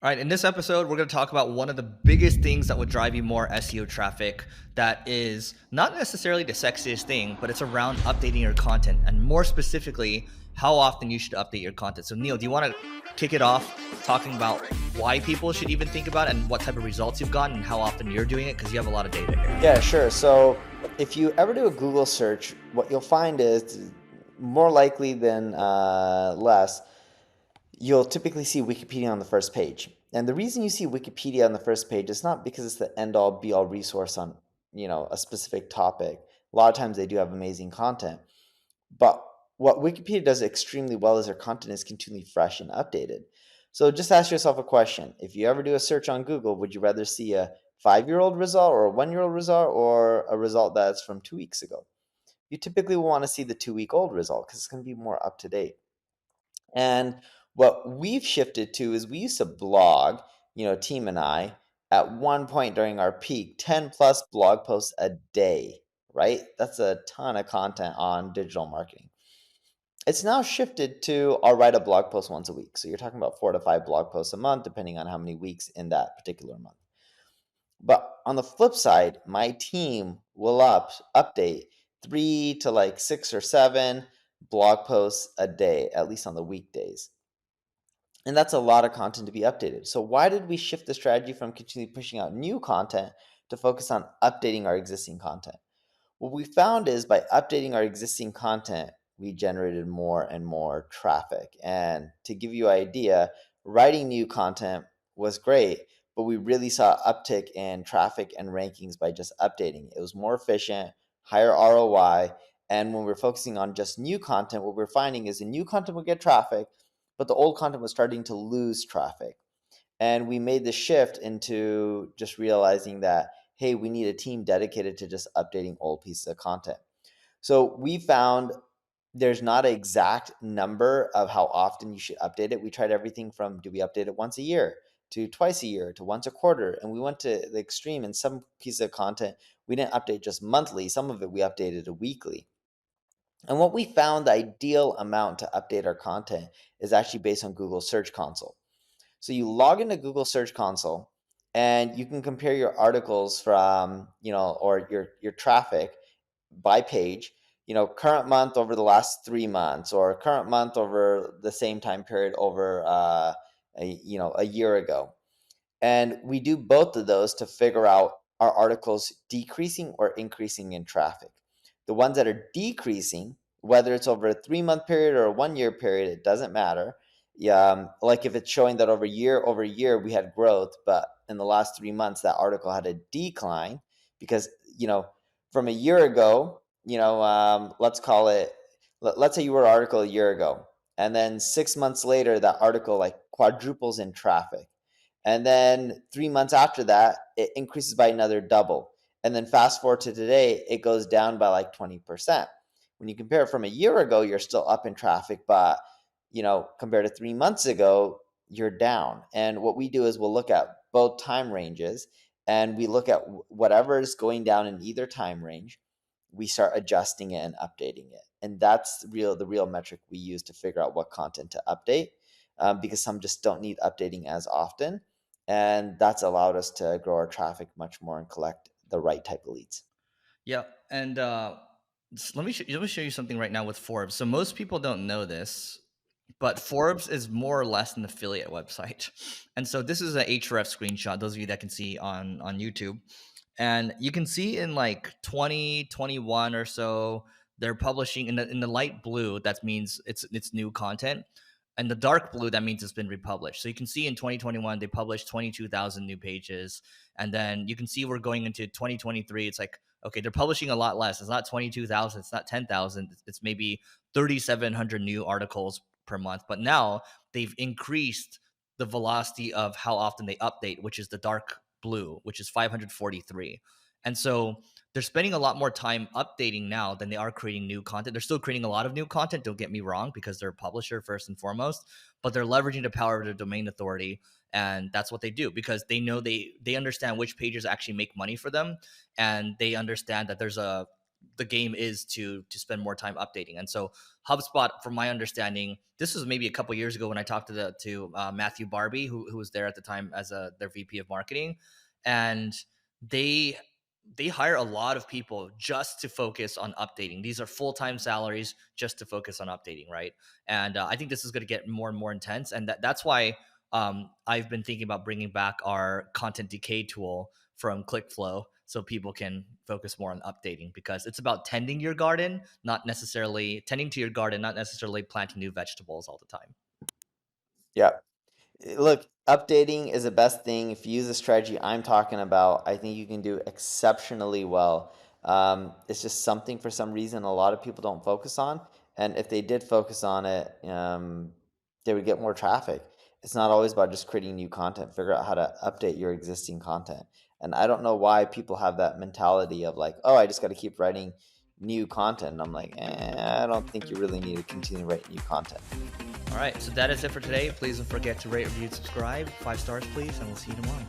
All right, in this episode, we're going to talk about one of the biggest things that would drive you more SEO traffic that is not necessarily the sexiest thing, but it's around updating your content and more specifically, how often you should update your content. So, Neil, do you want to kick it off talking about why people should even think about it and what type of results you've gotten and how often you're doing it? Because you have a lot of data here. Yeah, sure. So if you ever do a Google search, what you'll find is more likely than less, you'll typically see Wikipedia on the first page. And the reason you see Wikipedia on the first page is not because it's the end-all be-all resource on, a specific topic. A lot of times they do have amazing content. But what Wikipedia does extremely well is their content is continually fresh and updated. So just ask yourself a question. If you ever do a search on Google, would you rather see a 5-year-old result or a 1-year-old result or a result that's from 2 weeks ago? You typically will want to see the 2-week-old result because it's going to be more up to date. And what we've shifted to is we used to blog, team and I, at one point during our peak, 10 plus blog posts a day, right? That's a ton of content on digital marketing. It's now shifted to I'll write a blog post once a week. So you're talking about 4 to 5 blog posts a month, depending on how many weeks in that particular month. But on the flip side, my team will update 3 to 6 or 7 blog posts a day, at least on the weekdays. And that's a lot of content to be updated. So why did we shift the strategy from continually pushing out new content to focus on updating our existing content? What we found is by updating our existing content, we generated more and more traffic. And to give you an idea, writing new content was great, but we really saw an uptick in traffic and rankings by just updating. It was more efficient, higher ROI. And when we're focusing on just new content, what we're finding is the new content will get traffic, but the old content was starting to lose traffic. And we made the shift into just realizing that, hey, we need a team dedicated to just updating old pieces of content. So we found there's not an exact number of how often you should update it. We tried everything from do we update it once a year to twice a year to once a quarter. And we went to the extreme in some pieces of content. We didn't update just monthly. Some of it we updated weekly. And what we found the ideal amount to update our content is actually based on Google Search Console. So you log into Google Search Console and you can compare your articles from, or your traffic by page, current month over the last 3 months or current month over the same time period over, a year ago. And we do both of those to figure out are articles decreasing or increasing in traffic. The ones that are decreasing, whether it's over a 3-month period or a 1-year period, it doesn't matter. Yeah, like if it's showing that over year we had growth, but in the last 3 months that article had a decline because from a year ago, let's call it, let's say you wrote an article a year ago, and then 6 months later that article like quadruples in traffic, and then 3 months after that it increases by another double, and then fast forward to today it goes down by like 20%. When you compare it from a year ago, you're still up in traffic, but compared to 3 months ago, you're down. And what we do is we'll look at both time ranges and we look at whatever is going down in either time range. We start adjusting it and updating it. And that's the real metric we use to figure out what content to update, because some just don't need updating as often. And that's allowed us to grow our traffic much more and collect the right type of leads. Yeah, and let me show you something right now with Forbes. So most people don't know this, but Forbes is more or less an affiliate website. And so this is a href screenshot. Those of you that can see on YouTube, and you can see in like 2021 or so, they're publishing in the light blue. That means it's new content. And the dark blue, that means it's been republished. So you can see in 2021, they published 22,000 new pages. And then you can see we're going into 2023. It's like, okay, they're publishing a lot less. It's not 22,000. It's not 10,000. It's maybe 3,700 new articles per month. But now they've increased the velocity of how often they update, which is the dark blue, which is 543. And so they're spending a lot more time updating now than they are creating new content. They're still creating a lot of new content, don't get me wrong, because they're a publisher first and foremost, but they're leveraging the power of their domain authority. And that's what they do because they know they understand which pages actually make money for them. And they understand that there's a the game is to spend more time updating. And so HubSpot, from my understanding, this was maybe a couple years ago when I talked to Matthew Barbie, who was there at the time as their VP of marketing, and they they hire a lot of people just to focus on updating. These are full-time salaries just to focus on updating, right? And I think this is going to get more and more intense, and that's why I've been thinking about bringing back our content decay tool from ClickFlow so people can focus more on updating, because it's about tending your garden, not necessarily tending to your garden, not necessarily planting new vegetables all the time. Yeah. Look, updating is the best thing. If you use the strategy I'm talking about, I think you can do exceptionally well. It's just something for some reason a lot of people don't focus on. And if they did focus on it, they would get more traffic. It's not always about just creating new content. Figure out how to update your existing content. And I don't know why people have that mentality of like, oh, I just got to keep writing new content. And I'm like, I don't think you really need to continue writing new content. All right, so that is it for today. Please don't forget to rate, review, subscribe. 5 stars, please, and we'll see you tomorrow.